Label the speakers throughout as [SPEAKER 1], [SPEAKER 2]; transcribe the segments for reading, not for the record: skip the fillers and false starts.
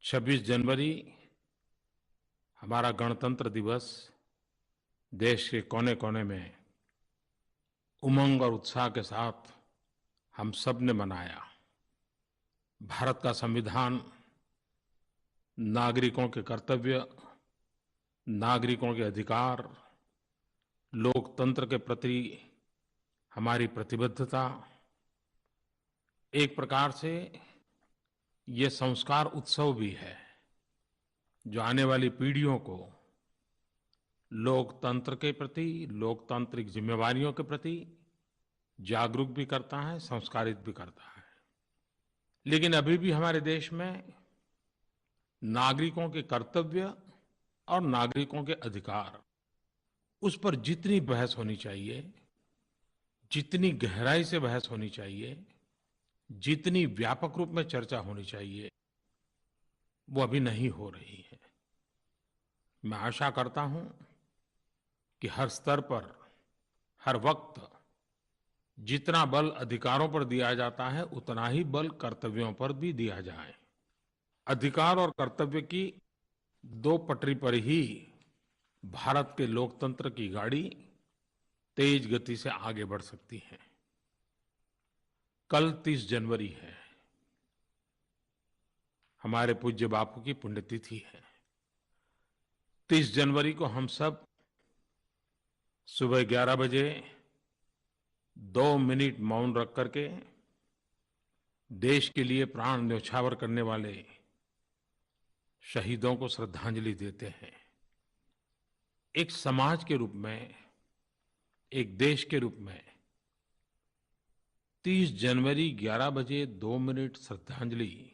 [SPEAKER 1] 26 जनवरी हमारा गणतंत्र दिवस देश के कोने-कोने में उमंग और उत्साह के साथ हम सब ने मनाया। भारत का संविधान नागरिकों के कर्तव्य, नागरिकों के अधिकार, लोकतंत्र के प्रति हमारी प्रतिबद्धता, एक प्रकार से ये संस्कार उत्सव भी है, जो आने वाली पीढ़ियों को लोकतंत्र के प्रति, लोकतांत्रिक ज़िम्मेवारियों के प्रति जागरूक भी करता है, संस्कारित भी करता है। लेकिन अभी भी हमारे देश में नागरिकों के कर्तव्य और नागरिकों के अधिकार, उस पर जितनी बहस होनी चाहिए, जितनी गहराई से बहस होनी चाहिए, जितनी व्यापक रूप में चर्चा होनी चाहिए, वो अभी नहीं हो रही है। मैं आशा करता हूँ कि हर स्तर पर, हर वक्त जितना बल अधिकारों पर दिया जाता है, उतना ही बल कर्तव्यों पर भी दिया जाए। अधिकार और कर्तव्य की दो पटरी पर ही भारत के लोकतंत्र की गाड़ी तेज गति से आगे बढ़ सकती है। कल 30 जनवरी है, हमारे पूज्य बापू की पुण्यतिथि है। 30 जनवरी को हम सब सुबह 11 बजे 2 मिनट मौन रख करके देश के लिए प्राण न्यौछावर करने वाले शहीदों को श्रद्धांजलि देते हैं। एक समाज के रूप में, एक देश के रूप में 30 जनवरी 11 बजे 2 मिनट श्रद्धांजलि,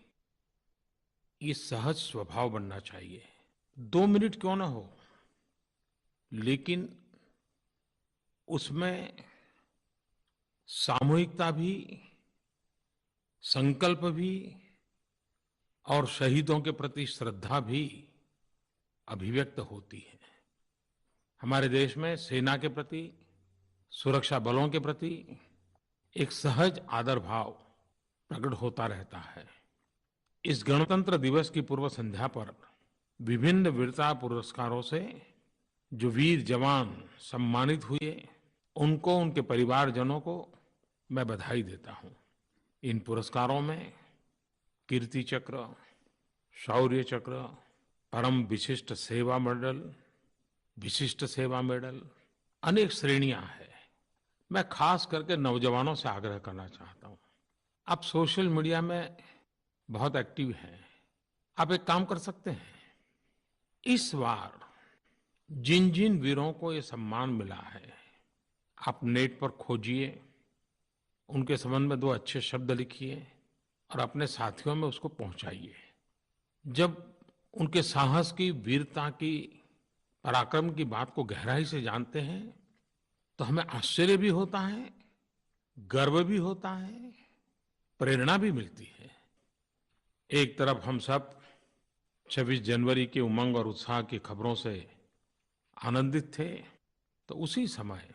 [SPEAKER 1] ये सहज स्वभाव बनना चाहिए। 2 मिनट क्यों ना हो, लेकिन उसमें सामूहिकता भी, संकल्प भी और शहीदों के प्रति श्रद्धा भी अभिव्यक्त होती है। हमारे देश में सेना के प्रति, सुरक्षा बलों के प्रति एक सहज आदर भाव प्रकट होता रहता है। इस गणतंत्र दिवस की पूर्व संध्या पर विभिन्न वीरता पुरस्कारों से जो वीर जवान सम्मानित हुए, उनको, उनके परिवारजनों को मैं बधाई देता हूँ। इन पुरस्कारों में कीर्ति चक्र, शौर्य चक्र, परम विशिष्ट सेवा मेडल, विशिष्ट सेवा मेडल, अनेक श्रेणियां हैं। मैं खास करके नौजवानों से आग्रह करना चाहता हूँ, आप सोशल मीडिया में बहुत एक्टिव हैं, आप एक काम कर सकते हैं, इस बार जिन जिन वीरों को ये सम्मान मिला है, आप नेट पर खोजिए, उनके संबंध में 2 अच्छे शब्द लिखिए और अपने साथियों में उसको पहुंचाइए। जब उनके साहस की, वीरता की, पराक्रम की बात को गहराई से जानते हैं, तो हमें आश्चर्य भी होता है, गर्व भी होता है, प्रेरणा भी मिलती है। एक तरफ हम सब 26 जनवरी के उमंग और उत्साह की खबरों से आनंदित थे, तो उसी समय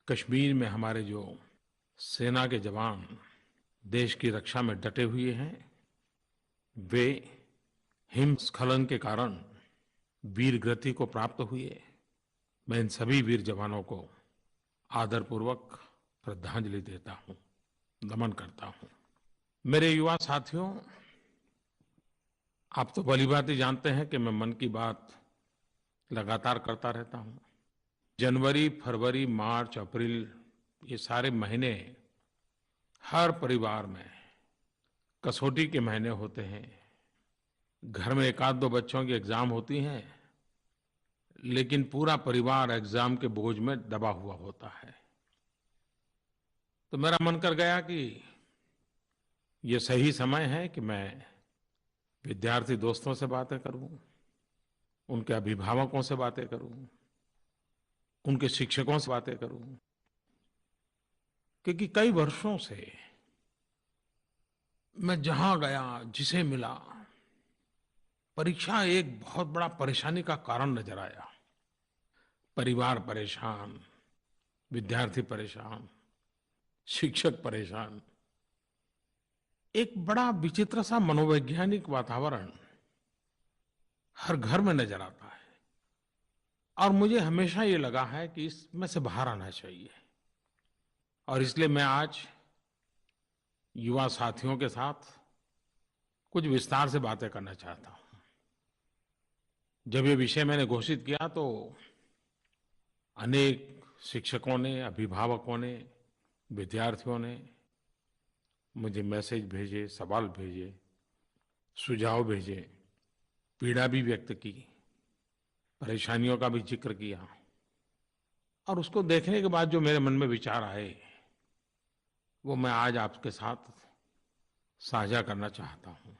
[SPEAKER 1] कश्मीर में हमारे जो सेना के जवान देश की रक्षा में डटे हुए हैं, वे हिमस्खलन के कारण वीर गति को प्राप्त हुए। मैं इन सभी वीर जवानों को आदरपूर्वक श्रद्धांजलि देता हूँ, नमन करता हूँ। मेरे युवा साथियों, आप तो भलीभांति जानते हैं कि मैं मन की बात लगातार करता रहता हूँ। जनवरी, फरवरी, मार्च, अप्रैल, ये सारे महीने हर परिवार में कसौटी के महीने होते हैं। घर में 1-2 बच्चों की एग्जाम होती हैं, लेकिन पूरा परिवार एग्जाम के बोझ में दबा हुआ होता है। तो मेरा मन कर गया कि ये सही समय है कि मैं विद्यार्थी दोस्तों से बातें करूं, उनके अभिभावकों से बातें करूं, उनके शिक्षकों से बातें करूं, क्योंकि कई वर्षों से मैं जहां गया, जिसे मिला, परीक्षा एक बहुत बड़ा परेशानी का कारण नजर आया। परिवार परेशान, विद्यार्थी परेशान, शिक्षक परेशान, एक बड़ा विचित्र सा मनोवैज्ञानिक वातावरण हर घर में नजर आता है। और मुझे हमेशा ये लगा है कि इसमें से बाहर आना चाहिए। और इसलिए मैं आज युवा साथियों के साथ कुछ विस्तार से बातें करना चाहता हूँ। जब ये विषय मैंने घोषित किया तो अनेक शिक्षकों ने, अभिभावकों ने, विद्यार्थियों ने मुझे मैसेज भेजे, सवाल भेजे, सुझाव भेजे, पीड़ा भी व्यक्त की, परेशानियों का भी जिक्र किया। और उसको देखने के बाद जो मेरे मन में विचार आए, वो मैं आज आपके साथ साझा करना चाहता हूँ।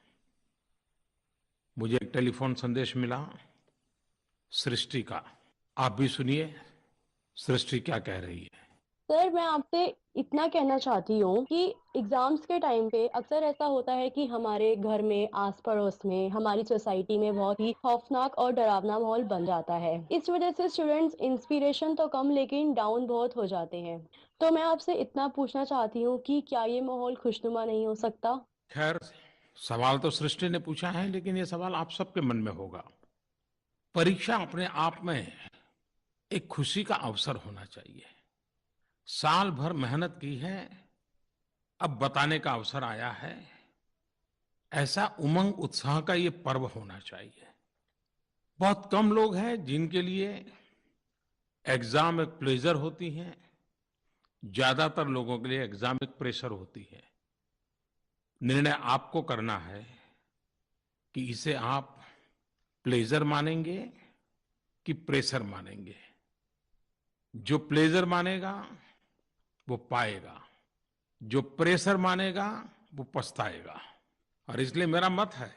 [SPEAKER 1] मुझे एक टेलीफोन संदेश मिला सृष्टि का। आप भी सुनिए सृष्टि क्या कह रही है।
[SPEAKER 2] सर, मैं आपसे इतना कहना चाहती हूँ कि एग्जाम्स के टाइम पे अक्सर ऐसा होता है कि हमारे घर में, आस पड़ोस में, हमारी सोसाइटी में बहुत ही खौफनाक और डरावना माहौल बन जाता है। इस वजह से स्टूडेंट्स इंस्पिरेशन तो कम लेकिन डाउन बहुत हो जाते हैं। तो मैं आपसे इतना पूछना चाहती हूँ कि क्या ये माहौल खुशनुमा नहीं हो सकता?
[SPEAKER 1] खैर, सवाल तो सृष्टि ने पूछा है, लेकिन ये सवाल आप सबके मन में होगा। परीक्षा अपने आप में एक खुशी का अवसर होना चाहिए। साल भर मेहनत की है, अब बताने का अवसर आया है। ऐसा उमंग उत्साह का ये पर्व होना चाहिए। बहुत कम लोग हैं जिनके लिए एग्जाम एक प्लेजर होती है। ज्यादातर लोगों के लिए एग्जाम एक प्रेशर होती है। निर्णय आपको करना है कि इसे आप प्लेजर मानेंगे कि प्रेशर मानेंगे। जो प्लेजर मानेगा वो पाएगा, जो प्रेशर मानेगा वो पछताएगा। और इसलिए मेरा मत है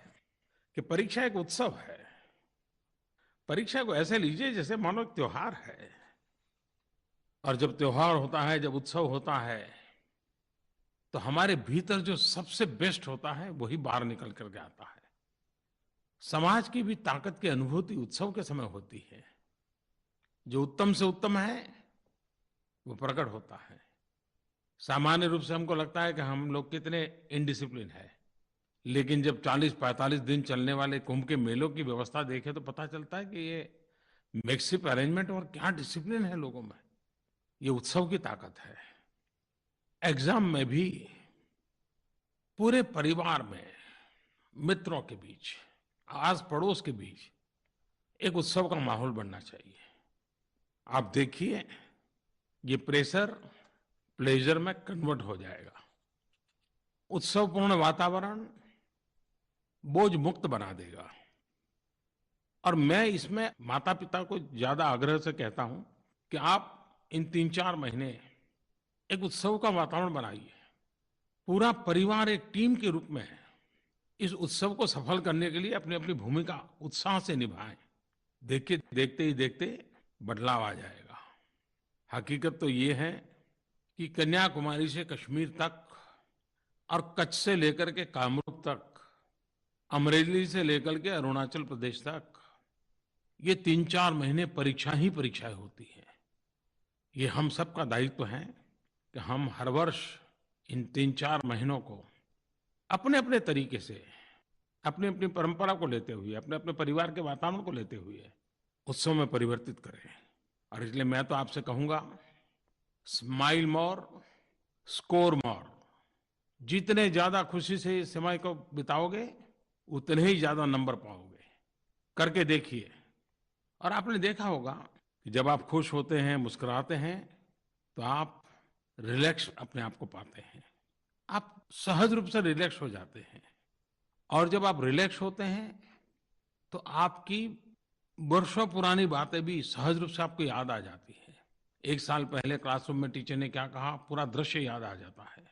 [SPEAKER 1] कि परीक्षा एक उत्सव है। परीक्षा को ऐसे लीजिए जैसे मानो एक त्योहार है। और जब त्योहार होता है, जब उत्सव होता है, तो हमारे भीतर जो सबसे बेस्ट होता है वही बाहर निकल करके आता है। समाज की भी ताकत की अनुभूति उत्सव के समय होती है। जो उत्तम से उत्तम है वो प्रकट होता है। सामान्य रूप से हमको लगता है कि हम लोग कितने इनडिसिप्लिन है, लेकिन जब 40-45 दिन चलने वाले कुंभ के मेलों की व्यवस्था देखें तो पता चलता है कि ये मेकशिप अरेंजमेंट और क्या डिसिप्लिन है लोगों में। ये उत्सव की ताकत है। एग्जाम में भी पूरे परिवार में, मित्रों के बीच, आस पड़ोस के बीच एक उत्सव का माहौल बनना चाहिए। आप देखिए, ये प्रेशर प्लेजर में कन्वर्ट हो जाएगा। उत्सवपूर्ण वातावरण बोझ मुक्त बना देगा। और मैं इसमें माता पिता को ज्यादा आग्रह से कहता हूं कि आप इन 3-4 महीने एक उत्सव का वातावरण बनाइए। पूरा परिवार एक टीम के रूप में इस उत्सव को सफल करने के लिए अपनी अपनी भूमिका उत्साह से निभाएं। देखिए, देखते ही देखते बदलाव आ जाएगा। हकीकत तो ये है कि कन्याकुमारी से कश्मीर तक और कच्छ से लेकर के कामरूप तक, अमरेली से लेकर के अरुणाचल प्रदेश तक, ये 3-4 महीने परीक्षा ही परीक्षाएं होती है। ये हम सबका दायित्व है कि हम हर वर्ष इन 3-4 महीनों को अपने अपने तरीके से, अपनी अपनी परंपरा को लेते हुए, अपने अपने परिवार के वातावरण को लेते हुए उत्सव में परिवर्तित करें। और इसलिए मैं तो आपसे कहूंगा, स्माइल मोर, स्कोर मोर। जितने ज्यादा खुशी से इस समय को बिताओगे उतने ही ज्यादा नंबर पाओगे। करके देखिए। और आपने देखा होगा कि जब आप खुश होते हैं, मुस्कुराते हैं, तो आप रिलैक्स अपने आप को पाते हैं। आप सहज रूप से रिलैक्स हो जाते हैं। और जब आप रिलैक्स होते हैं तो आपकी वर्षों पुरानी बातें भी सहज रूप से आपको याद आ जाती हैं। एक साल पहले क्लासरूम में टीचर ने क्या कहा, पूरा दृश्य याद आ जाता है।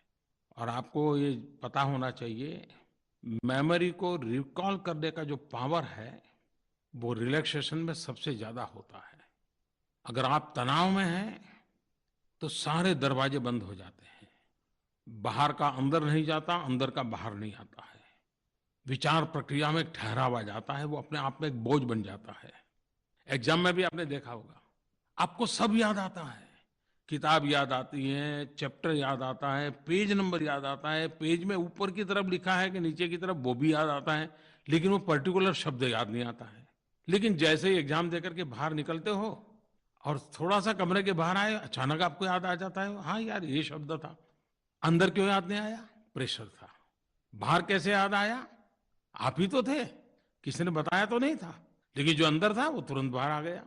[SPEAKER 1] और आपको ये पता होना चाहिए, मेमोरी को रिकॉल करने का जो पावर है वो रिलैक्सेशन में सबसे ज्यादा होता है। अगर आप तनाव में हैं तो सारे दरवाजे बंद हो जाते हैं। बाहर का अंदर नहीं जाता, अंदर का बाहर नहीं आता है। विचार प्रक्रिया में एक ठहराव आ जाता है, वो अपने आप में एक बोझ बन जाता है। एग्जाम में भी आपने देखा होगा, आपको सब याद आता है। किताब याद आती है, चैप्टर याद आता है, पेज नंबर याद आता है, पेज में ऊपर की तरफ लिखा है कि नीचे की तरफ वो भी याद आता है, लेकिन वो पर्टिकुलर शब्द याद नहीं आता है। लेकिन जैसे ही एग्जाम देकर के बाहर निकलते हो और थोड़ा सा कमरे के बाहर आए, अचानक आपको याद आ जाता है, हाँ यार ये शब्द था। अंदर क्यों याद नहीं आया? प्रेशर था। बाहर कैसे याद आया? आप ही तो थे, किसी ने बताया तो नहीं था। लेकिन जो अंदर था वो तुरंत बाहर आ गया।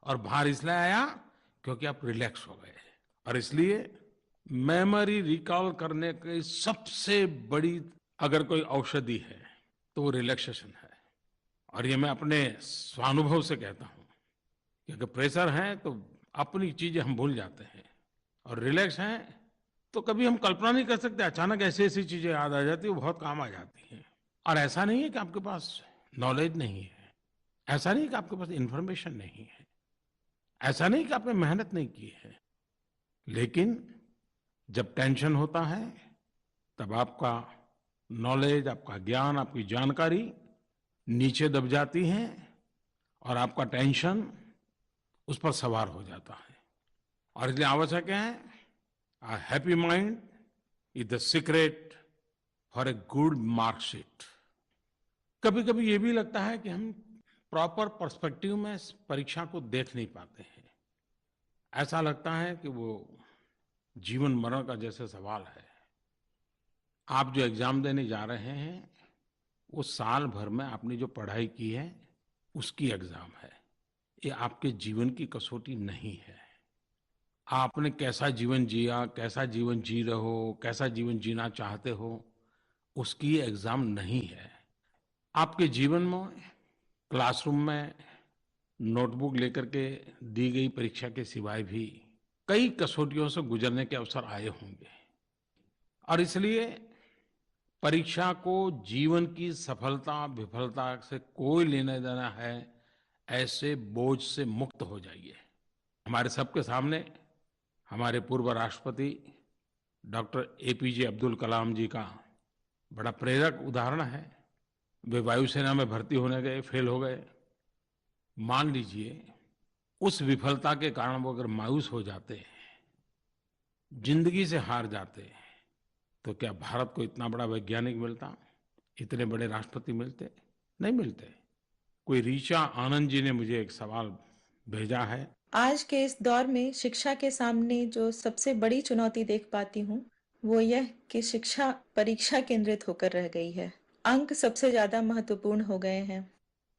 [SPEAKER 1] और बाहर इसलिए आया क्योंकि आप रिलैक्स हो गए। और इसलिए मेमोरी रिकॉल करने की सबसे बड़ी अगर कोई औषधि है तो वो रिलैक्सेशन है। और ये मैं अपने स्वानुभव से कहता हूँ कि अगर प्रेशर है तो अपनी चीजें हम भूल जाते हैं, और रिलैक्स हैं तो कभी हम कल्पना नहीं कर सकते, अचानक ऐसी ऐसी चीजें याद आ जाती है, वो बहुत काम आ जाती हैं। और ऐसा नहीं है कि आपके पास नॉलेज नहीं है, ऐसा नहीं कि आपके पास इंफॉर्मेशन नहीं है, ऐसा नहीं कि आपने मेहनत नहीं की है। लेकिन जब टेंशन होता है तब आपका नॉलेज, आपका ज्ञान, आपकी जानकारी नीचे दब जाती है और आपका टेंशन उस पर सवार हो जाता है। और इसलिए आवश्यक है, a happy mind is the secret for a good marksheet. कभी कभी ये भी लगता है कि हम प्रॉपर पर्सपेक्टिव में इस परीक्षा को देख नहीं पाते हैं। ऐसा लगता है कि वो जीवन मरण का जैसे सवाल है। आप जो एग्जाम देने जा रहे हैं वो साल भर में आपने जो पढ़ाई की है उसकी एग्जाम है। ये आपके जीवन की कसौटी नहीं है। आपने कैसा जीवन जिया, कैसा जीवन जी रहे हो, कैसा जीवन जीना चाहते हो, उसकी एग्जाम नहीं है। आपके जीवन में क्लासरूम में नोटबुक लेकर के दी गई परीक्षा के सिवाय भी कई कसौटियों से गुजरने के अवसर आए होंगे। और इसलिए परीक्षा को जीवन की सफलता विफलता से कोई लेना देना है, ऐसे बोझ से मुक्त हो जाइए। हमारे सबके सामने हमारे पूर्व राष्ट्रपति डॉक्टर एपीजे अब्दुल कलाम जी का बड़ा प्रेरक उदाहरण है। वे वायुसेना में भर्ती होने गए, फेल हो गए। मान लीजिए उस विफलता के कारण वो अगर मायूस हो जाते, जिंदगी से हार जाते, तो क्या भारत को इतना बड़ा वैज्ञानिक मिलता, इतने बड़े राष्ट्रपति मिलते? नहीं मिलते। कोई ऋचा आनंद जी ने मुझे एक सवाल भेजा है।
[SPEAKER 3] आज के इस दौर में शिक्षा के सामने जो सबसे बड़ी चुनौती देख पाती हूँ, वो यह कि शिक्षा परीक्षा केंद्रित होकर रह गई है। अंक सबसे ज़्यादा महत्वपूर्ण हो गए हैं।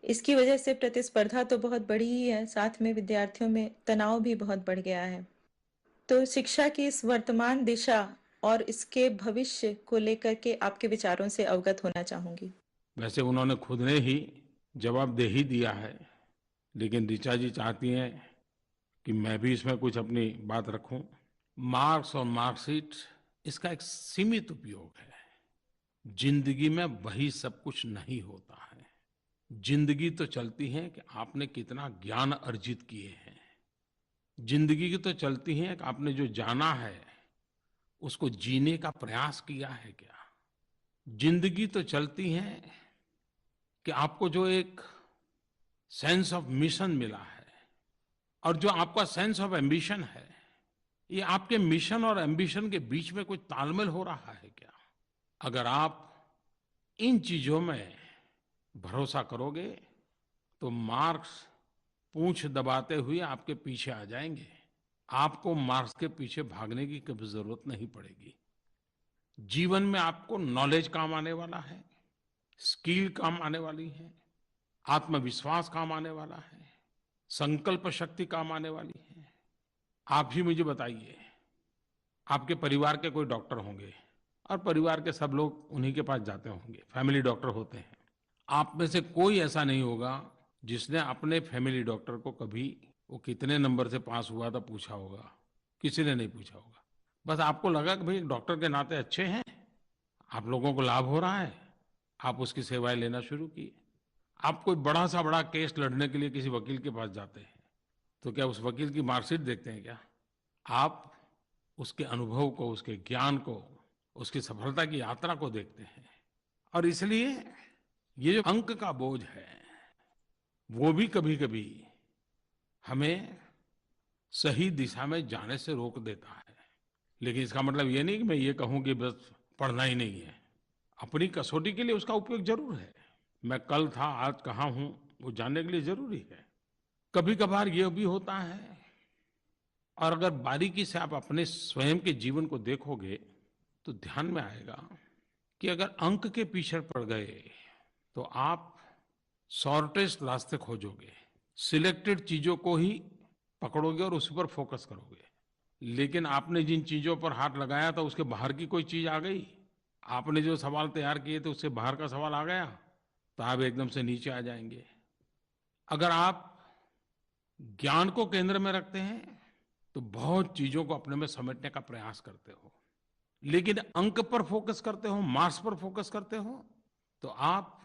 [SPEAKER 3] इसकी वजह से प्रतिस्पर्धा तो बहुत बड़ी ही है, साथ में विद्यार्थियों में तनाव भी बहुत बढ़ गया है। तो शिक्षा की इस वर्तमान दिशा और इसके भविष्य को लेकर के आपके विचारों से अवगत होना चाहूंगी।
[SPEAKER 1] वैसे उन्होंने खुद ने ही जवाब दे ही दिया है, लेकिन ऋचा जी चाहती हैं कि मैं भी इसमें कुछ अपनी बात रखूं। मार्क्स और मार्कशीट इसका एक सीमित उपयोग है। जिंदगी में वही सब कुछ नहीं होता है। जिंदगी तो चलती है कि आपने कितना ज्ञान अर्जित किए हैं। जिंदगी की तो चलती है कि आपने जो जाना है उसको जीने का प्रयास किया है क्या। जिंदगी तो चलती है कि आपको जो एक सेंस ऑफ मिशन मिला है, और जो आपका सेंस ऑफ एम्बिशन है, ये आपके मिशन और एम्बिशन के बीच में कोई तालमेल हो रहा है क्या। अगर आप इन चीजों में भरोसा करोगे तो मार्क्स पूंछ दबाते हुए आपके पीछे आ जाएंगे। आपको मार्क्स के पीछे भागने की कभी जरूरत नहीं पड़ेगी। जीवन में आपको नॉलेज काम आने वाला है, स्किल काम आने वाली है, आत्मविश्वास काम आने वाला है, संकल्प शक्ति काम आने वाली है। आप ही मुझे बताइए, आपके परिवार के कोई डॉक्टर होंगे और परिवार के सब लोग उन्हीं के पास जाते होंगे, फैमिली डॉक्टर होते हैं। आप में से कोई ऐसा नहीं होगा जिसने अपने फैमिली डॉक्टर को कभी वो कितने नंबर से पास हुआ था पूछा होगा। किसी ने नहीं पूछा होगा। बस आपको लगा कि भाई डॉक्टर के नाते अच्छे हैं, आप लोगों को लाभ हो रहा है, आप उसकी सेवाएं लेना शुरू किए। आप कोई बड़ा सा बड़ा केस लड़ने के लिए किसी वकील के पास जाते हैं तो क्या उस वकील की मार्कशीट देखते हैं क्या? आप उसके अनुभव को, उसके ज्ञान को, उसकी सफलता की यात्रा को देखते हैं। और इसलिए ये जो अंक का बोझ है वो भी कभी कभी हमें सही दिशा में जाने से रोक देता है। लेकिन इसका मतलब ये नहीं कि मैं ये कहूं कि बस पढ़ना ही नहीं है। अपनी कसौटी के लिए उसका उपयोग जरूर है। मैं कल था आज कहाँ हूं वो जानने के लिए जरूरी है। कभी कभार ये भी होता है, और अगर बारीकी से आप अपने स्वयं के जीवन को देखोगे तो ध्यान में आएगा कि अगर अंक के पीछे पड़ गए तो आप शॉर्टेस्ट रास्ते खोजोगे, सिलेक्टेड चीजों को ही पकड़ोगे और उसी पर फोकस करोगे। लेकिन आपने जिन चीजों पर हाथ लगाया था उसके बाहर की कोई चीज आ गई, आपने जो सवाल तैयार किए थे उससे बाहर का सवाल आ गया, तो आप एकदम से नीचे आ जाएंगे। अगर आप ज्ञान को केंद्र में रखते हैं तो बहुत चीजों को अपने में समेटने का प्रयास करते हो। लेकिन अंक पर फोकस करते हो, मार्क्स पर फोकस करते हो, तो आप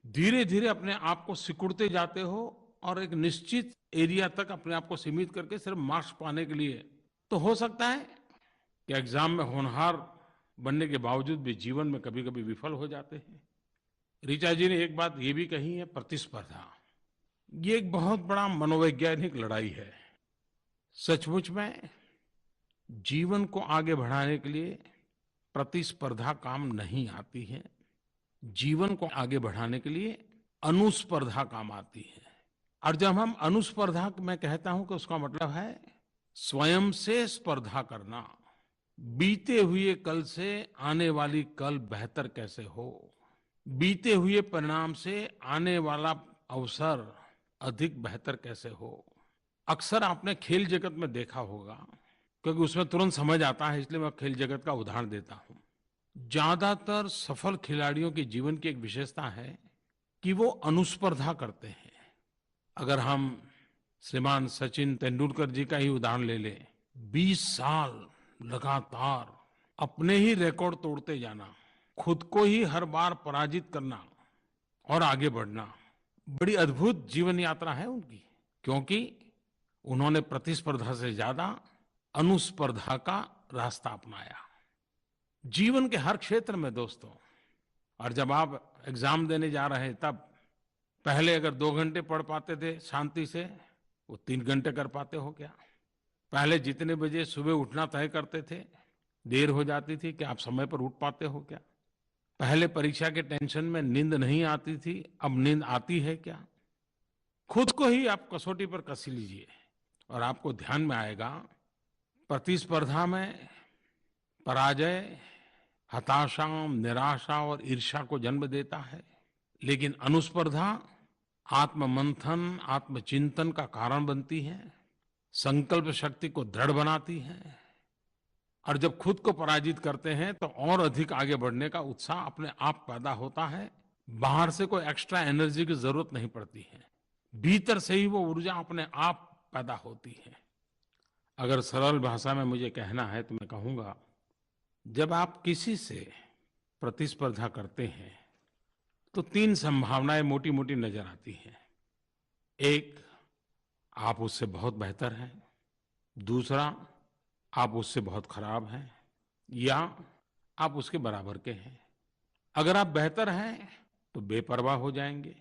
[SPEAKER 1] धीरे धीरे अपने आप को सिकुड़ते जाते हो और एक निश्चित एरिया तक अपने आप को सीमित करके सिर्फ मार्क्स पाने के लिए। तो हो सकता है कि एग्जाम में होनहार बनने के बावजूद भी जीवन में कभी कभी विफल हो जाते हैं। ऋचा जी ने एक बात ये भी कही है, प्रतिस्पर्धा। ये एक बहुत बड़ा मनोवैज्ञानिक लड़ाई है। सचमुच में जीवन को आगे बढ़ाने के लिए प्रतिस्पर्धा काम नहीं आती है। जीवन को आगे बढ़ाने के लिए अनुस्पर्धा काम आती है। और जब हम अनुस्पर्धा मैं कहता हूं कि उसका मतलब है स्वयं से स्पर्धा करना। बीते हुए कल से आने वाली कल बेहतर कैसे हो, बीते हुए परिणाम से आने वाला अवसर अधिक बेहतर कैसे हो। अक्सर आपने खेल जगत में देखा होगा, क्योंकि उसमें तुरंत समझ आता है, इसलिए मैं खेल जगत का उदाहरण देता हूं। ज्यादातर सफल खिलाड़ियों के जीवन की एक विशेषता है कि वो अनुस्पर्धा करते हैं। अगर हम श्रीमान सचिन तेंदुलकर जी का ही उदाहरण ले लें, 20 साल लगातार अपने ही रिकॉर्ड तोड़ते जाना, खुद को ही हर बार पराजित करना और आगे बढ़ना, बड़ी अद्भुत जीवन यात्रा है उनकी। क्योंकि उन्होंने प्रतिस्पर्धा से ज्यादा अनुस्पर्धा का रास्ता अपनाया जीवन के हर क्षेत्र में दोस्तों। और जब आप एग्जाम देने जा रहे हैं, तब पहले अगर 2 घंटे पढ़ पाते थे शांति से, वो 3 घंटे कर पाते हो क्या? पहले जितने बजे सुबह उठना तय करते थे, देर हो जाती थी, क्या आप समय पर उठ पाते हो क्या? पहले परीक्षा के टेंशन में नींद नहीं आती थी, अब नींद आती है क्या? खुद को ही आप कसौटी पर कस लीजिए और आपको ध्यान में आएगा, प्रतिस्पर्धा में पराजय हताशा, निराशा और ईर्ष्या को जन्म देता है। लेकिन अनुस्पर्धा आत्ममंथन, आत्मचिंतन का कारण बनती है, संकल्प शक्ति को दृढ़ बनाती है। और जब खुद को पराजित करते हैं तो और अधिक आगे बढ़ने का उत्साह अपने आप पैदा होता है। बाहर से कोई एक्स्ट्रा एनर्जी की जरूरत नहीं पड़ती है, भीतर से ही वो ऊर्जा अपने आप पैदा होती है। अगर सरल भाषा में मुझे कहना है तो मैं कहूंगा, जब आप किसी से प्रतिस्पर्धा करते हैं तो 3 संभावनाएं मोटी मोटी नजर आती हैं। एक, आप उससे बहुत बेहतर हैं। दूसरा, आप उससे बहुत खराब हैं, या आप उसके बराबर के हैं। अगर आप बेहतर हैं तो बेपरवाह हो जाएंगे,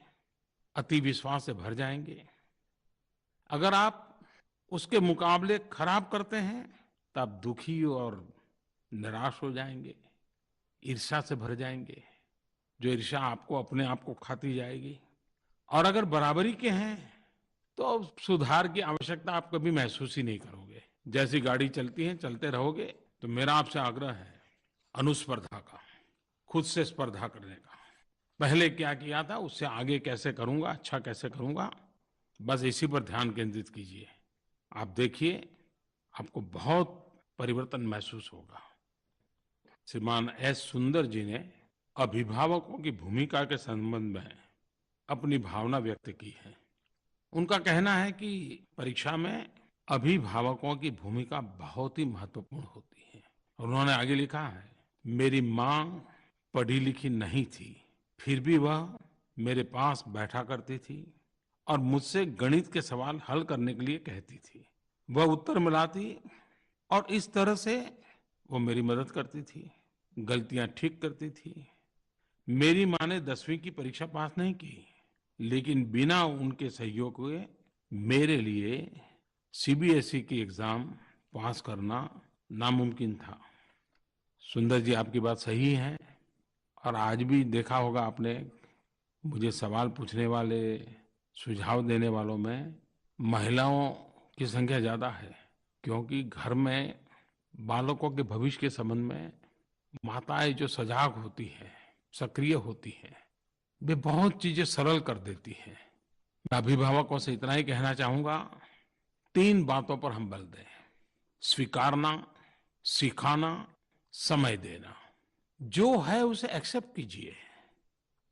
[SPEAKER 1] अति विश्वास से भर जाएंगे। अगर आप उसके मुकाबले खराब करते हैं तो आप दुखी और निराश हो जाएंगे, ईर्ष्या से भर जाएंगे, जो ईर्ष्या आपको अपने आप को खाती जाएगी। और अगर बराबरी के हैं तो सुधार की आवश्यकता आप कभी महसूस ही नहीं करोगे। जैसी गाड़ी चलती है चलते रहोगे। तो मेरा आपसे आग्रह है अनुस्पर्धा का, खुद से स्पर्धा करने का। पहले क्या किया था, उससे आगे कैसे करूंगा, अच्छा कैसे करूंगा, बस इसी पर ध्यान केंद्रित कीजिए। आप देखिए, आपको बहुत परिवर्तन महसूस होगा। श्रीमान एस सुंदर जी ने अभिभावकों की भूमिका के संबंध में अपनी भावना व्यक्त की है। उनका कहना है कि परीक्षा में अभिभावकों की भूमिका बहुत ही महत्वपूर्ण होती है। उन्होंने आगे लिखा है, मेरी माँ पढ़ी लिखी नहीं थी, फिर भी वह मेरे पास बैठा करती थी और मुझसे गणित के सवाल हल करने के लिए कहती थी। वह उत्तर मिलाती और इस तरह से वो मेरी मदद करती थी, गलतियां ठीक करती थी। मेरी माँ ने 10वीं की परीक्षा पास नहीं की, लेकिन बिना उनके सहयोग के मेरे लिए सीबीएसई की एग्जाम पास करना नामुमकिन था। सुंदर जी, आपकी बात सही है। और आज भी देखा होगा आपने, मुझे सवाल पूछने वाले, सुझाव देने वालों में महिलाओं की संख्या ज़्यादा है, क्योंकि घर में बालकों के भविष्य के संबंध में माताएं जो सजग होती हैं, सक्रिय होती हैं, वे बहुत चीजें सरल कर देती हैं। मैं अभिभावकों से इतना ही कहना चाहूंगा, 3 बातों पर हम बल दें: स्वीकारना, सिखाना, समय देना। जो है उसे एक्सेप्ट कीजिए।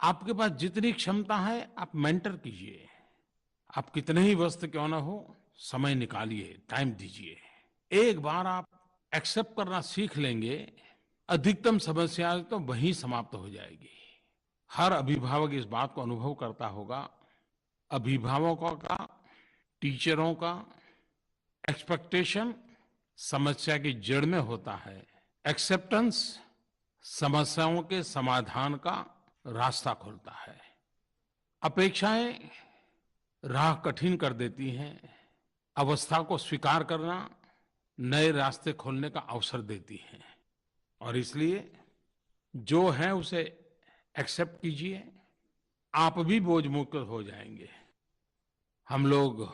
[SPEAKER 1] आपके पास जितनी क्षमता है आप मेंटर कीजिए। आप कितने ही व्यस्त क्यों ना हो, समय निकालिए, टाइम दीजिए। एक बार आप एक्सेप्ट करना सीख लेंगे, अधिकतम समस्याएं तो वहीं समाप्त हो जाएगी। हर अभिभावक इस बात को अनुभव करता होगा। अभिभावकों का, टीचरों का एक्सपेक्टेशन समस्या की जड़ में होता है। एक्सेप्टेंस समस्याओं के समाधान का रास्ता खोलता है। अपेक्षाएं राह कठिन कर देती हैं। अवस्था को स्वीकार करना नए रास्ते खोलने का अवसर देती हैं। और इसलिए जो है उसे एक्सेप्ट कीजिए, आप भी बोझ मुक्त हो जाएंगे। हम लोग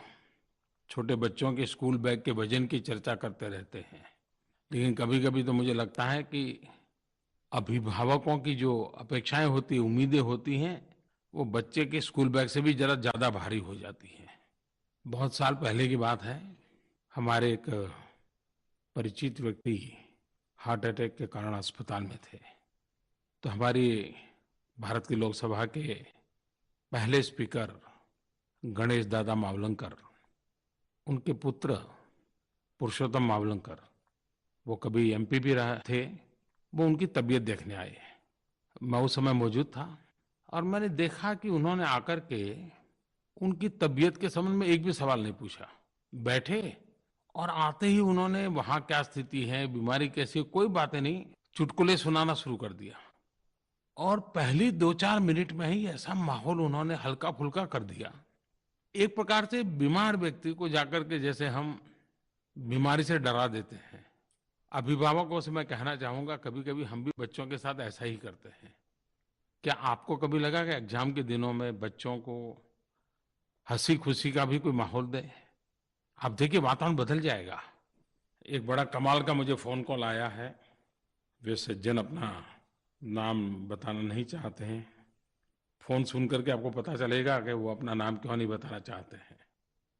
[SPEAKER 1] छोटे बच्चों के स्कूल बैग के वजन की चर्चा करते रहते हैं, लेकिन कभी-कभी तो मुझे लगता है कि अभिभावकों की जो अपेक्षाएं होती हैं, उम्मीदें होती हैं, वो बच्चे के स्कूल बैग से भी जरा ज्यादा भारी हो जाती हैं। बहुत साल पहले की बात है, हमारे एक परिचित व्यक्ति हार्ट अटैक के कारण अस्पताल में थे। तो हमारी भारत की लोकसभा के पहले स्पीकर गणेश दादा मावलंकर, उनके पुत्र पुरुषोत्तम मावलंकर, वो कभी एमपी भी रहे थे, वो उनकी तबीयत देखने आए। मैं उस समय मौजूद था और मैंने देखा कि उन्होंने आकर के उनकी तबीयत के संबंध में एक भी सवाल नहीं पूछा। बैठे और आते ही उन्होंने वहाँ क्या स्थिति है, बीमारी कैसी है, कोई बातें नहीं, चुटकुले सुनाना शुरू कर दिया। और पहली 2-4 मिनट में ही ऐसा माहौल उन्होंने हल्का फुल्का कर दिया। एक प्रकार से बीमार व्यक्ति को जाकर के जैसे हम बीमारी से डरा देते हैं। अभिभावकों से मैं कहना चाहूंगा, कभी कभी हम भी बच्चों के साथ ऐसा ही करते हैं। क्या आपको कभी लगा कि एग्जाम के दिनों में बच्चों को हंसी खुशी का भी कोई माहौल दे? आप देखिए, वातावरण बदल जाएगा। एक बड़ा कमाल का मुझे फोन कॉल आया है। वे सज्जन अपना नाम बताना नहीं चाहते हैं। फोन सुन करके आपको पता चलेगा कि वो अपना नाम क्यों नहीं बताना चाहते हैं।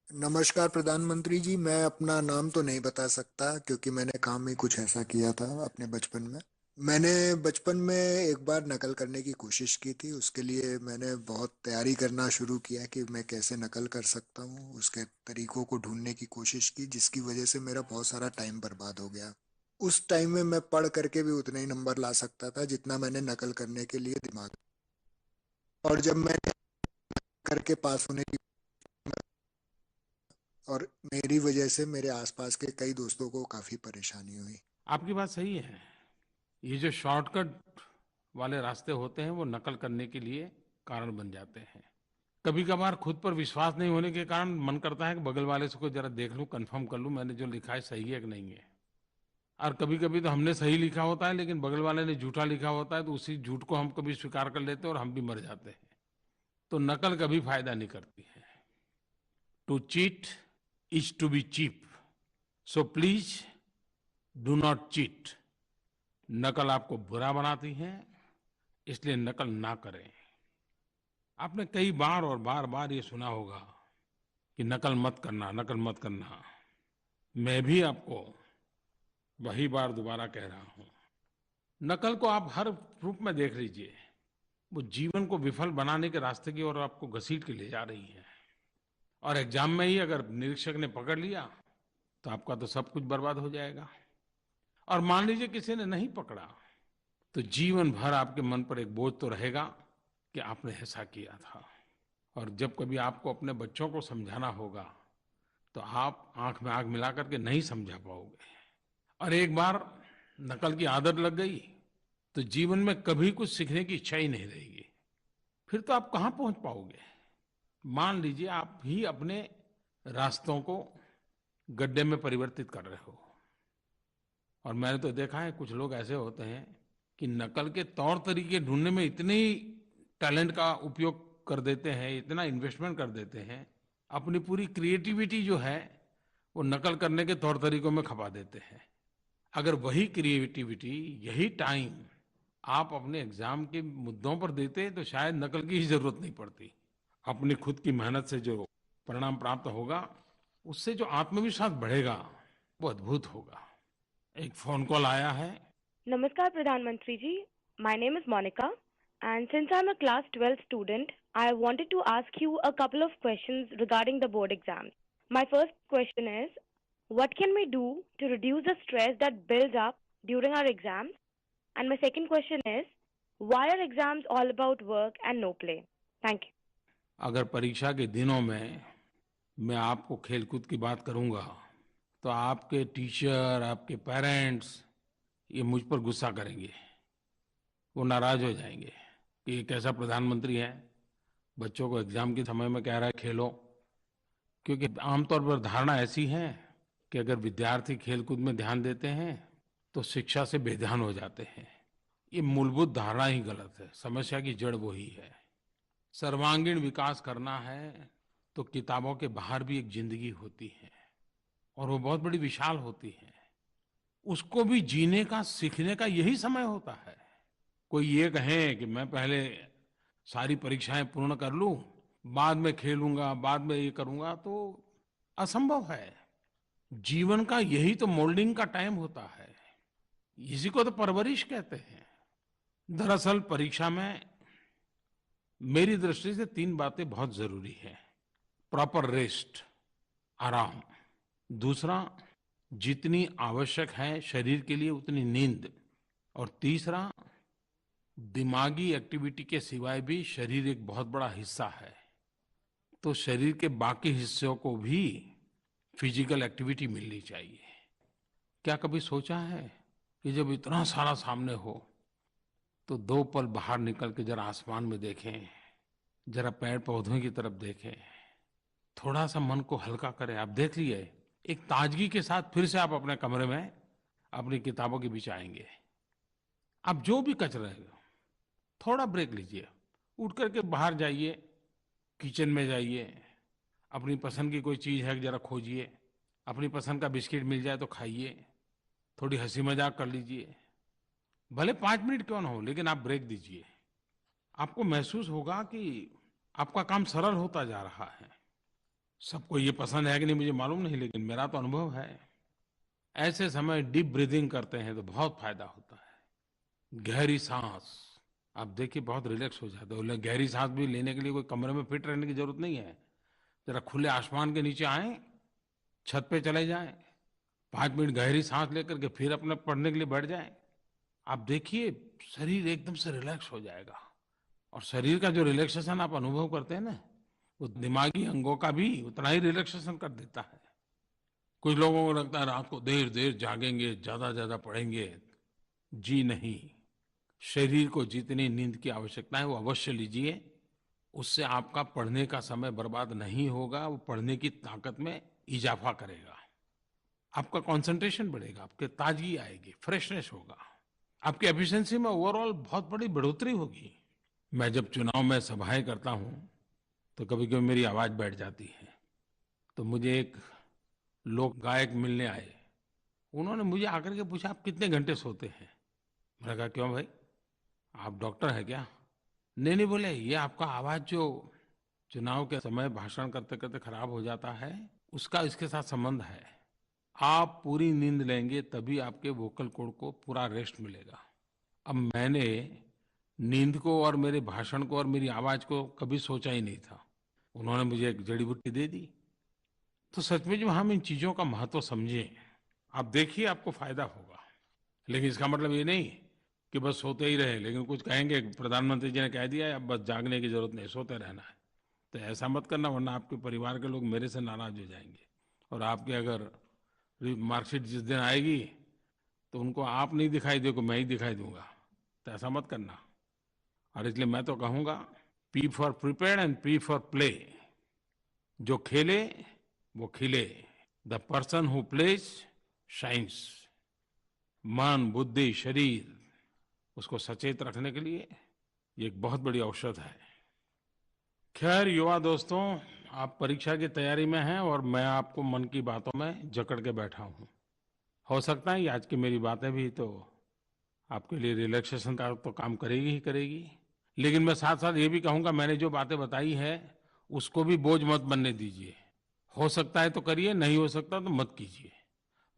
[SPEAKER 4] नमस्कार प्रधानमंत्री जी, मैं अपना नाम तो नहीं बता सकता क्योंकि मैंने काम ही कुछ ऐसा किया था अपने बचपन में। मैंने बचपन में एक बार नकल करने की कोशिश की थी। उसके लिए मैंने बहुत तैयारी करना शुरू किया कि मैं कैसे नकल कर सकता हूँ। उसके तरीकों को ढूंढने की कोशिश की, जिसकी वजह से मेरा बहुत सारा टाइम बर्बाद हो गया। उस टाइम में मैं पढ़ करके भी उतने ही नंबर ला सकता था जितना मैंने नकल करने के लिए दिमाग। और जब मैंने करके पास होने की, और मेरी वजह से मेरे आसपास के कई दोस्तों को काफी परेशानी हुई।
[SPEAKER 1] आपकी बात सही है। ये जो शॉर्टकट वाले रास्ते होते हैं वो नकल करने के लिए कारण बन जाते हैं। कभी कभार खुद पर विश्वास नहीं होने के कारण मन करता है कि बगल वाले से कोई जरा देख लूं, कंफर्म कर लूं मैंने जो लिखा है सही है कि नहीं है। और कभी कभी तो हमने सही लिखा होता है लेकिन बगल वाले ने झूठा लिखा होता है, तो उसी झूठ को हम कभी स्वीकार कर लेते हैं और हम भी मर जाते हैं। तो नकल कभी फायदा नहीं करती है। To cheat is to be cheap, so please do not cheat. नकल आपको बुरा बनाती है, इसलिए नकल ना करें। आपने कई बार और बार बार ये सुना होगा कि नकल मत करना, नकल मत करना। मैं भी आपको वही बार दोबारा कह रहा हूं। नकल को आप हर रूप में देख लीजिए, वो जीवन को विफल बनाने के रास्ते की ओर आपको घसीट के ले जा रही है। और एग्जाम में ही अगर निरीक्षक ने पकड़ लिया तो आपका तो सब कुछ बर्बाद हो जाएगा। और मान लीजिए किसी ने नहीं पकड़ा, तो जीवन भर आपके मन पर एक बोझ तो रहेगा कि आपने ऐसा किया था। और जब कभी आपको अपने बच्चों को समझाना होगा तो आप आंख में आंख मिला करके नहीं समझा पाओगे। और एक बार नकल की आदत लग गई तो जीवन में कभी कुछ सीखने की इच्छा ही नहीं रहेगी। फिर तो आप कहाँ पहुंच पाओगे। मान लीजिए आप ही अपने रास्तों को गड्ढे में परिवर्तित कर रहे हो। और मैंने तो देखा है कुछ लोग ऐसे होते हैं कि नकल के तौर तरीके ढूंढने में इतने टैलेंट का उपयोग कर देते हैं, इतना इन्वेस्टमेंट कर देते हैं, अपनी पूरी क्रिएटिविटी जो है वो नकल करने के तौर तरीकों में खपा देते हैं। अगर वही क्रिएटिविटी, यही टाइम आप अपने एग्जाम के मुद्दों पर देते तो शायद नकल की ही जरूरत नहीं पड़ती। अपनी खुद की मेहनत से जो परिणाम प्राप्त होगा, उससे जो आत्मविश्वास बढ़ेगा वो अद्भुत होगा। एक फोन कॉल आया है।
[SPEAKER 5] Namaskar, Pradhan Mantri ji. My name is Monica, and since I'm a class 12 student, I wanted to ask you a couple of questions regarding the board exams. My first question is, what can we do to reduce the stress that builds up during our exams? And my second question is, why are exams all about work and no play? Thank you.
[SPEAKER 1] अगर परीक्षा के दिनों में मैं आपको खेलकूद की बात करूंगा तो आपके टीचर, आपके पेरेंट्स ये मुझ पर गुस्सा करेंगे, वो नाराज हो जाएंगे कि ये कैसा प्रधानमंत्री है, बच्चों को एग्जाम के समय में कह रहा है खेलो। क्योंकि आमतौर पर धारणा ऐसी है कि अगर विद्यार्थी खेलकूद में ध्यान देते हैं तो शिक्षा से बेध्यान हो जाते हैं। ये मूलभूत धारणा ही गलत है। समस्या की जड़ वही है। सर्वांगीण विकास करना है तो किताबों के बाहर भी एक जिंदगी होती है और वो बहुत बड़ी विशाल होती है। उसको भी जीने का, सीखने का यही समय होता है। कोई ये कहे कि मैं पहले सारी परीक्षाएं पूर्ण कर लूं, बाद में खेलूंगा, बाद में ये करूंगा, तो असंभव है। जीवन का यही तो मोल्डिंग का टाइम होता है। इसी को तो परवरिश कहते हैं। दरअसल परीक्षा में मेरी दृष्टि से 3 बातें बहुत जरूरी हैं। प्रॉपर रेस्ट, आराम। दूसरा, जितनी आवश्यक है शरीर के लिए उतनी नींद। और तीसरा, दिमागी एक्टिविटी के सिवाय भी शरीर एक बहुत बड़ा हिस्सा है, तो शरीर के बाकी हिस्सों को भी फिजिकल एक्टिविटी मिलनी चाहिए। क्या कभी सोचा है कि जब इतना सारा सामने हो तो 2 पल बाहर निकल के जरा आसमान में देखें, जरा पेड़ पौधों की तरफ देखें, थोड़ा सा मन को हल्का करें। आप देख लिए एक ताजगी के साथ फिर से आप अपने कमरे में अपनी किताबों के बीच आएंगे। आप जो भी कच रहे हो, थोड़ा ब्रेक लीजिए, उठ करके बाहर जाइए, किचन में जाइए, अपनी पसंद की कोई चीज़ है जरा खोजिए, अपनी पसंद का बिस्किट मिल जाए तो खाइए, थोड़ी हंसी मजाक कर लीजिए। भले 5 मिनट क्यों ना हो, लेकिन आप ब्रेक दीजिए। आपको महसूस होगा कि आपका काम सरल होता जा रहा है। सबको ये पसंद है कि नहीं मुझे मालूम नहीं, लेकिन मेरा तो अनुभव है। ऐसे समय डीप ब्रीदिंग करते हैं तो बहुत फायदा होता है। गहरी सांस, आप देखिए बहुत रिलैक्स हो जाते हो। गहरी सांस भी लेने के लिए कोई कमरे में फिट रहने की जरूरत नहीं है। जरा खुले आसमान के नीचे आए, छत पे चले जाएं, 5 मिनट गहरी सांस लेकर के फिर अपने पढ़ने के लिए बैठ जाएं। आप देखिए शरीर एकदम से रिलैक्स हो जाएगा। और शरीर का जो रिलैक्सेशन आप अनुभव करते हैं ना, वो दिमागी अंगों का भी उतना ही रिलैक्सेशन कर देता है। कुछ लोगों को लगता है रात को देर देर जागेंगे, ज्यादा पढ़ेंगे। जी नहीं, शरीर को जितनी नींद की आवश्यकता है वो अवश्य लीजिए। उससे आपका पढ़ने का समय बर्बाद नहीं होगा, वो पढ़ने की ताकत में इजाफा करेगा। आपका कंसंट्रेशन बढ़ेगा, आपके ताजगी आएगी, फ्रेशनेस होगा, आपकी एफिशिएंसी में ओवरऑल बहुत बड़ी बढ़ोतरी होगी। मैं जब चुनाव में सभाएं करता हूं तो कभी-कभी मेरी आवाज बैठ जाती है। तो मुझे एक लोक गायक मिलने आए। उन्होंने मुझे आकर के पूछा, आप कितने घंटे सोते हैं? मैंने कहा, क्यों भाई, आप डॉक्टर हैं क्या? नहीं, बोले, ये आपका आवाज जो चुनाव के समय भाषण करते करते खराब हो जाता है, उसका इसके साथ संबंध है। आप पूरी नींद लेंगे तभी आपके वोकल कॉर्ड को पूरा रेस्ट मिलेगा। अब मैंने नींद को और मेरे भाषण को और मेरी आवाज को कभी सोचा ही नहीं था। उन्होंने मुझे एक जड़ी बूटी दे दी। तो सच में जो हम इन चीजों का महत्व समझें, आप देखिए आपको फायदा होगा। लेकिन इसका मतलब ये नहीं कि बस सोते ही रहे। लेकिन कुछ कहेंगे प्रधानमंत्री जी ने कह दिया है अब बस जागने की जरूरत नहीं, सोते रहना है। तो ऐसा मत करना, वरना आपके परिवार के लोग मेरे से नाराज हो जाएंगे। और आपके अगर मार्कशीट जिस दिन आएगी तो उनको आप नहीं दिखाई दोगे, मैं ही दिखाई दूंगा। तो ऐसा मत करना। और इसलिए मैं तो कहूंगा, P for prepare and P for play. जो खेले वो खिले। The person who plays shines. मन, बुद्धि, शरीर, उसको सचेत रखने के लिए ये एक बहुत बड़ी औषध है। खैर युवा दोस्तों, आप परीक्षा की तैयारी में हैं और मैं आपको मन की बातों में जकड़ के बैठा हूँ। हो सकता है ये आज की मेरी बातें भी तो आपके लिए रिलैक्सेशन का तो काम करेगी ही करेगी। लेकिन मैं साथ-साथ ये भी कहूँगा, मैंने जो बातें बताई हैं, उसको भी बोझ मत बनने दीजिए। हो सकता है तो करिए, नहीं हो सकता तो मत कीजिए,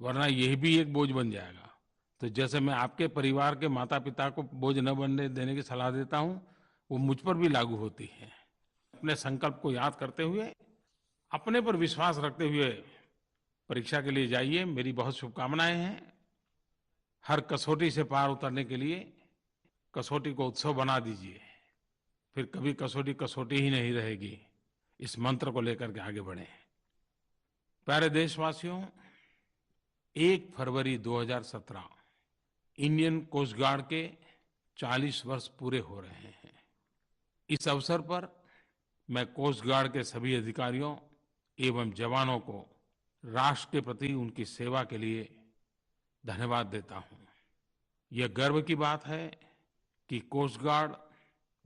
[SPEAKER 1] वरना यह भी एक बोझ बन जाएगा। तो जैसे मैं आपके परिवार के माता-पिता को बोझ न बनने देने की सलाह देता हूँ, वो मुझ पर भी लागू होती है। अपने संकल्प को याद करते हुए, अपने पर विश्वास रखते हुए परीक्षा के लिए जाइए। मेरी बहुत शुभकामनाएँ हैं। हर कसौटी से पार उतरने के लिए कसौटी को उत्सव बना दीजिए। फिर कभी कसौटी कसौटी ही नहीं रहेगी। इस मंत्र को लेकर के आगे बढ़ें। प्यारे देशवासियों, 1 फरवरी 2017 इंडियन कोस्ट गार्ड के 40 वर्ष पूरे हो रहे हैं। इस अवसर पर मैं कोस्ट गार्ड के सभी अधिकारियों एवं जवानों को राष्ट्र के प्रति उनकी सेवा के लिए धन्यवाद देता हूँ। यह गर्व की बात है कि कोस्ट गार्ड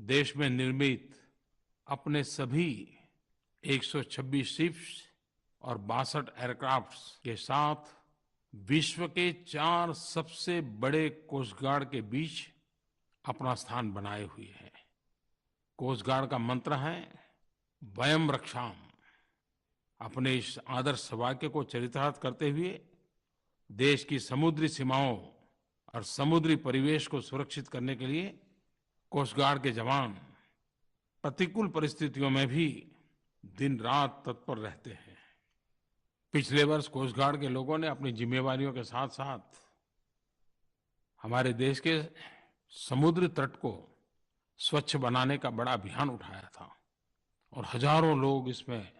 [SPEAKER 1] देश में निर्मित अपने सभी 126 शिप्स और 62 एयरक्राफ्ट्स के साथ विश्व के 4 सबसे बड़े कोस्ट गार्ड के बीच अपना स्थान बनाए हुए है। कोस्ट गार्ड का मंत्र है वयम रक्षाम। अपने इस आदर्श वाक्य को चरितार्थ करते हुए देश की समुद्री सीमाओं और समुद्री परिवेश को सुरक्षित करने के लिए कोस्ट गार्ड के जवान प्रतिकूल परिस्थितियों में भी दिन रात तत्पर रहते हैं। पिछले वर्ष कोस्ट गार्ड के लोगों ने अपनी जिम्मेवारियों के साथ साथ हमारे देश के समुद्री तट को स्वच्छ बनाने का बड़ा अभियान उठाया था और हजारों लोग इसमें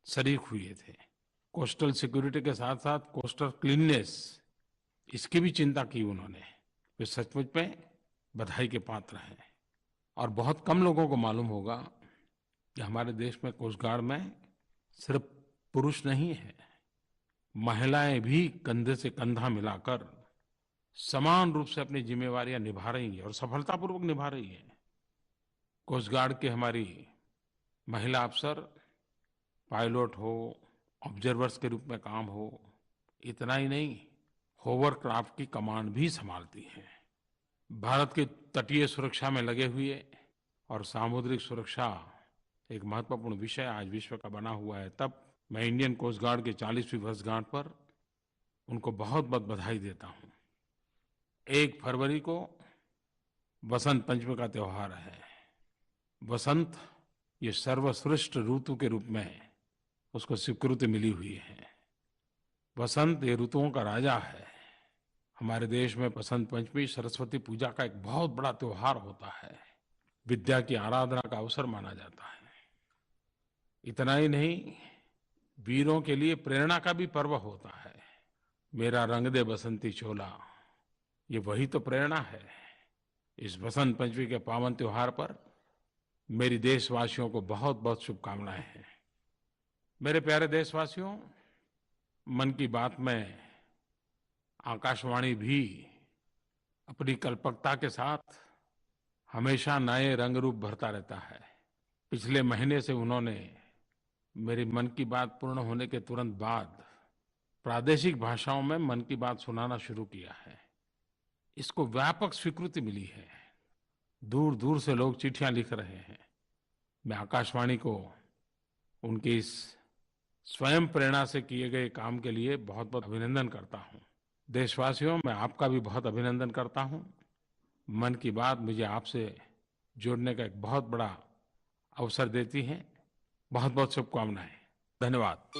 [SPEAKER 1] शरीक हुए थे। कोस्टल सिक्योरिटी के साथ साथ कोस्टल क्लीननेस, इसकी भी चिंता की उन्होंने। वे सचमुच में बधाई के पात्र हैं। और बहुत कम लोगों को मालूम होगा कि हमारे देश में कोस्ट गार्ड में सिर्फ पुरुष नहीं है, महिलाएं भी कंधे से कंधा मिलाकर समान रूप से अपनी जिम्मेवारियां निभा रही हैं और सफलतापूर्वक निभा रही हैं। कोस्ट गार्ड के हमारी महिला अफसर पायलट हो, ऑब्जर्वर्स के रूप में काम हो, इतना ही नहीं, होवरक्राफ्ट की कमान भी संभालती हैं। भारत की तटीय सुरक्षा में लगे हुए और सामुद्रिक सुरक्षा एक महत्वपूर्ण विषय आज विश्व का बना हुआ है। तब मैं इंडियन कोस्ट गार्ड के 40वीं वर्षगांठ पर उनको बहुत बहुत बधाई देता हूँ। 1 फरवरी को बसंत पंचमी का त्योहार है। बसंत ये सर्वश्रेष्ठ ऋतु के रूप में उसको स्वीकृति मिली हुई है। बसंत ये ऋतुओं का राजा है। हमारे देश में बसंत पंचमी सरस्वती पूजा का एक बहुत बड़ा त्योहार होता है। विद्या की आराधना का अवसर माना जाता है। इतना ही नहीं, वीरों के लिए प्रेरणा का भी पर्व होता है। मेरा रंग दे बसंती चोला, ये वही तो प्रेरणा है। इस बसंत पंचमी के पावन त्योहार पर मेरी देशवासियों को बहुत बहुत शुभकामनाएं हैं। मेरे प्यारे देशवासियों, मन की बात में आकाशवाणी भी अपनी कल्पकता के साथ हमेशा नए रंग रूप भरता रहता है। पिछले महीने से उन्होंने मेरी मन की बात पूर्ण होने के तुरंत बाद प्रादेशिक भाषाओं में मन की बात सुनाना शुरू किया है। इसको व्यापक स्वीकृति मिली है। दूर दूर से लोग चिट्ठियां लिख रहे हैं। मैं आकाशवाणी को उनकी इस स्वयं प्रेरणा से किए गए काम के लिए बहुत बहुत अभिनंदन करता हूँ। देशवासियों, मैं आपका भी बहुत अभिनंदन करता हूँ। मन की बात मुझे आपसे जुड़ने का एक बहुत बड़ा अवसर देती है। बहुत बहुत शुभकामनाएं। धन्यवाद।